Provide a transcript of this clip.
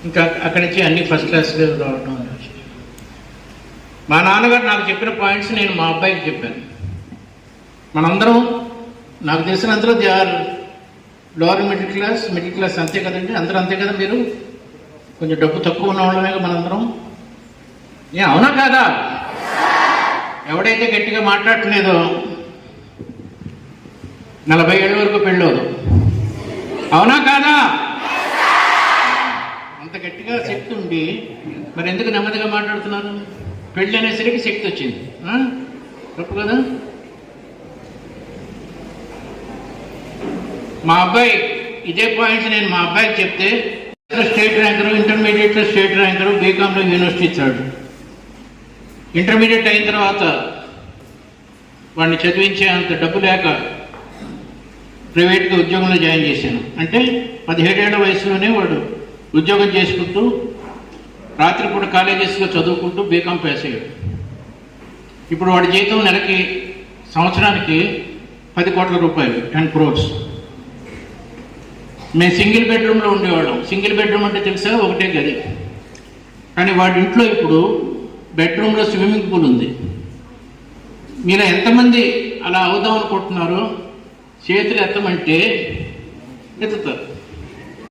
ఇంకా అక్కడి నుంచి అన్ని ఫస్ట్ క్లాస్లో రావడం. మా నాన్నగారు నాకు చెప్పిన పాయింట్స్ నేను మా అబ్బాయికి చెప్పాను. మనందరం నాకు తెలిసినంతలో they are lower middle class అంతే కదండి, అందరూ అంతే కదా. మీరు కొంచెం డబ్బు తక్కువ ఉన్న వాళ్ళమే మనందరం. అవునా కాదా? ఎవడైతే గట్టిగా మాట్లాడట్లేదో 40 ఏళ్ళ వరకు పెళ్ళోదు. అవునా కాదా? అంత గట్టిగా శక్తి ఉండి మరి ఎందుకు నెమ్మదిగా మాట్లాడుతున్నారు? పెళ్ళి అనేసరికి శక్తి వచ్చింది. తప్పు కదా? మా అబ్బాయి ఇదే పాయింట్స్ నేను మా అబ్బాయికి చెప్తే స్టేట్ ర్యాంకరు, ఇంటర్మీడియట్లో స్టేట్ ర్యాంకరు, బీకాంలో యూనివర్సిటీ ఇచ్చాడు. ఇంటర్మీడియట్ అయిన తర్వాత వాడిని చదివించే అంత డబ్బు లేక ప్రైవేట్గా ఉద్యోగంలో జాయిన్ చేశాను. అంటే 17 ఏళ్ల వయసులోనే వాడు ఉద్యోగం చేసుకుంటూ రాత్రిపూట కాలేజెస్లో చదువుకుంటూ బీకాం పాస్ అయ్యాడు. ఇప్పుడు వాడి జీతం నెలకి సంవత్సరానికి 10 కోట్ల రూపాయలు, 10 crores. మేము సింగిల్ బెడ్రూమ్లో ఉండేవాళ్ళం. సింగిల్ బెడ్రూమ్ అంటే తెలుసా? ఒకటే గది. కానీ వాడి ఇంట్లో ఇప్పుడు బెడ్రూమ్లో స్విమ్మింగ్ పూల్ ఉంది. మీరు ఎంతమంది అలా అవుదాం అనుకుంటున్నారో చేతులు ఎత్తమంటే ఎత్తుతారు.